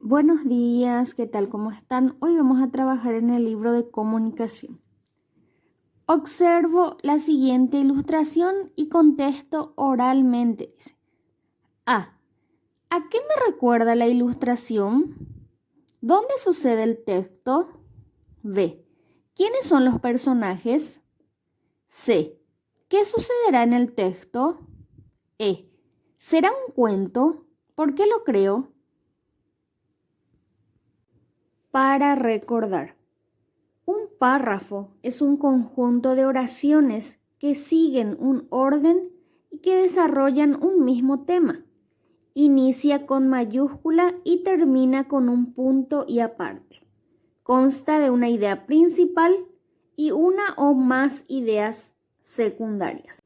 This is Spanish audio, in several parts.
Buenos días, ¿qué tal? ¿Cómo están? Hoy vamos a trabajar en el libro de comunicación. Observo la siguiente ilustración y contesto oralmente. Dice, A. ¿A qué me recuerda la ilustración? ¿Dónde sucede el texto? B. ¿Quiénes son los personajes? C. ¿Qué sucederá en el texto? E. ¿Será un cuento? ¿Por qué lo creo? Para recordar. Un párrafo es un conjunto de oraciones que siguen un orden y que desarrollan un mismo tema. Inicia con mayúscula y termina con un punto y aparte. Consta de una idea principal y una o más ideas secundarias.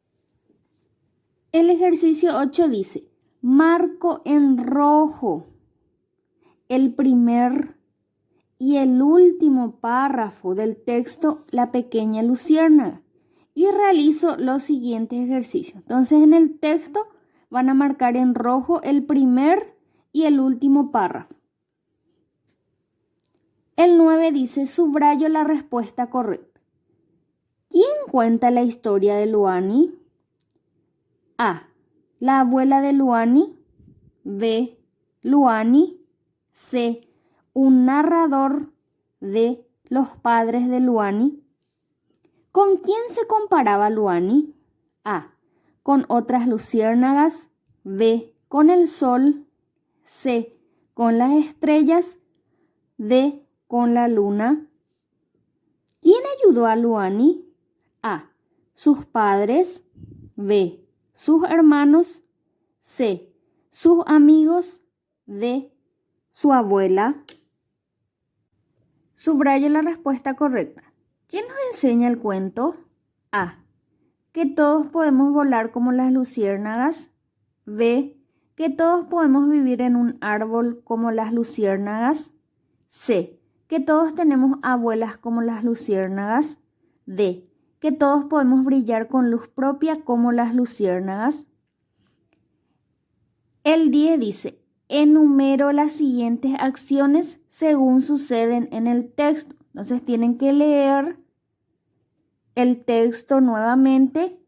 El ejercicio 8 dice, marco en rojo el primer y el último párrafo del texto La pequeña luciérnaga y realizo los siguientes ejercicios. Entonces en el texto van a marcar en rojo el primer y el último párrafo. El 9 dice, subrayo la respuesta correcta. ¿Quién cuenta la historia de Luani? A. La abuela de Luani. B. Luani. C. Un narrador de los padres de Luani. ¿Con quién se comparaba Luani? A. Con otras luciérnagas. B. Con el sol. C. Con las estrellas. D. Con la luna. ¿Quién ayudó a Luani? A. Sus padres. B. Sus hermanos. C. Sus amigos. D. Su abuela. Subrayo la respuesta correcta. ¿Quién nos enseña el cuento? A. Que todos podemos volar como las luciérnagas. B. Que todos podemos vivir en un árbol como las luciérnagas. C. Que todos tenemos abuelas como las luciérnagas. D. Que todos podemos brillar con luz propia como las luciérnagas. El 10 dice, enumero las siguientes acciones según suceden en el texto. Entonces tienen que leer el texto nuevamente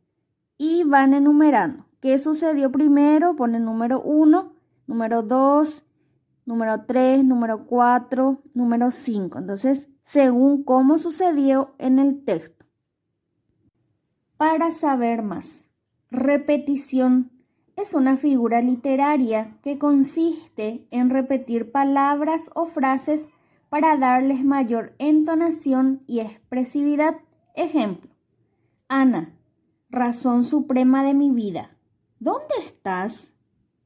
y van enumerando. ¿Qué sucedió primero? Ponen número 1, número 2, número 3, número 4, número 5. Entonces, según cómo sucedió en el texto. Para saber más, repetición es una figura literaria que consiste en repetir palabras o frases para darles mayor entonación y expresividad. Ejemplo, Ana, razón suprema de mi vida. ¿Dónde estás?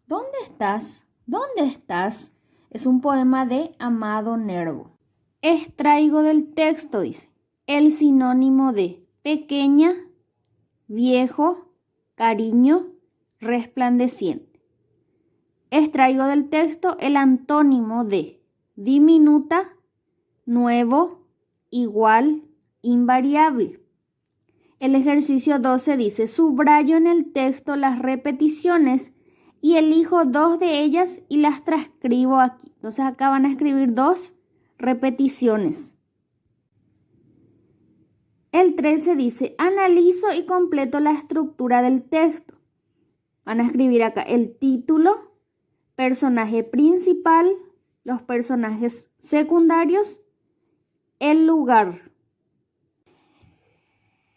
¿Dónde estás? ¿Dónde estás? Es un poema de Amado Nervo. Extraigo del texto, dice, el sinónimo de pequeña, viejo, cariño, resplandeciente. Extraigo del texto el antónimo de diminuta, nuevo, igual, invariable. El ejercicio 12 dice, subrayo en el texto las repeticiones y elijo 2 de ellas y las transcribo aquí. Entonces acá van a escribir 2 repeticiones. El 13 dice, analizo y completo la estructura del texto. Van a escribir acá el título, personaje principal, los personajes secundarios, el lugar.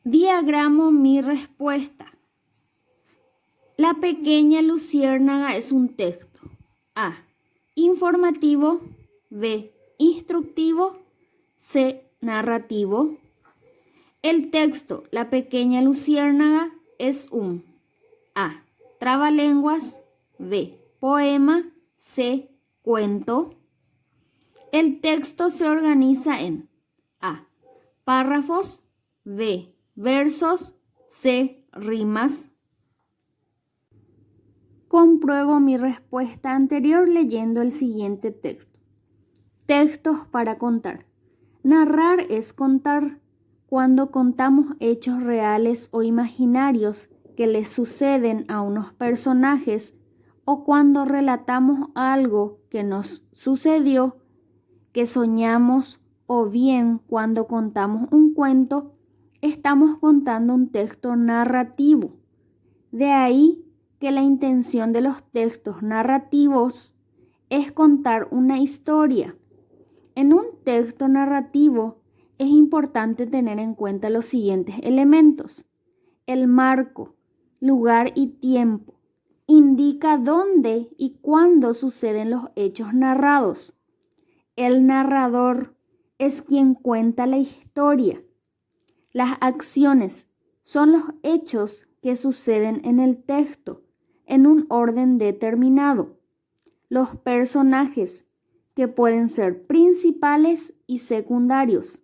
Diagramo mi respuesta. La pequeña luciérnaga es un texto. A. Informativo. B. Instructivo. C. Narrativo. El texto La pequeña luciérnaga es un A. Trabalenguas. B. Poema. C. Cuento. El texto se organiza en A. Párrafos. B. Versos. C. Rimas. Compruebo mi respuesta anterior leyendo el siguiente texto. Textos para contar. Narrar es contar. Cuando contamos hechos reales o imaginarios que les suceden a unos personajes o cuando relatamos algo que nos sucedió, que soñamos o bien cuando contamos un cuento, estamos contando un texto narrativo. De ahí que la intención de los textos narrativos es contar una historia. En un texto narrativo es importante tener en cuenta los siguientes elementos. El marco, lugar y tiempo. Indica dónde y cuándo suceden los hechos narrados. El narrador es quien cuenta la historia. Las acciones son los hechos que suceden en el texto en un orden determinado. Los personajes, que pueden ser principales y secundarios.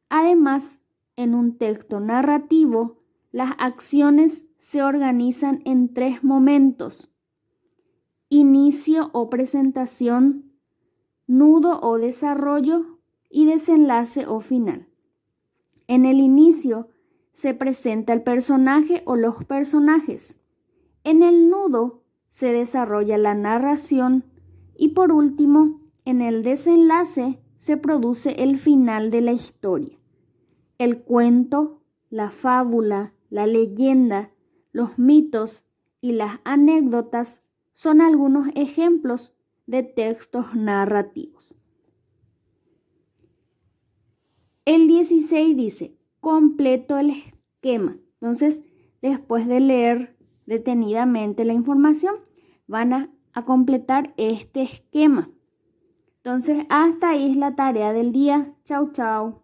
Además, en un texto narrativo, las acciones se organizan en 3 momentos: inicio o presentación, nudo o desarrollo y desenlace o final. En el inicio se presenta el personaje o los personajes. En el nudo se desarrolla la narración y por último, en el desenlace se produce el final de la historia. El cuento, la fábula, la leyenda, los mitos y las anécdotas son algunos ejemplos de textos narrativos. El 16 dice, completo el esquema. Entonces, después de leer detenidamente la información, van a completar este esquema. Entonces, hasta ahí es la tarea del día. Chau, chau.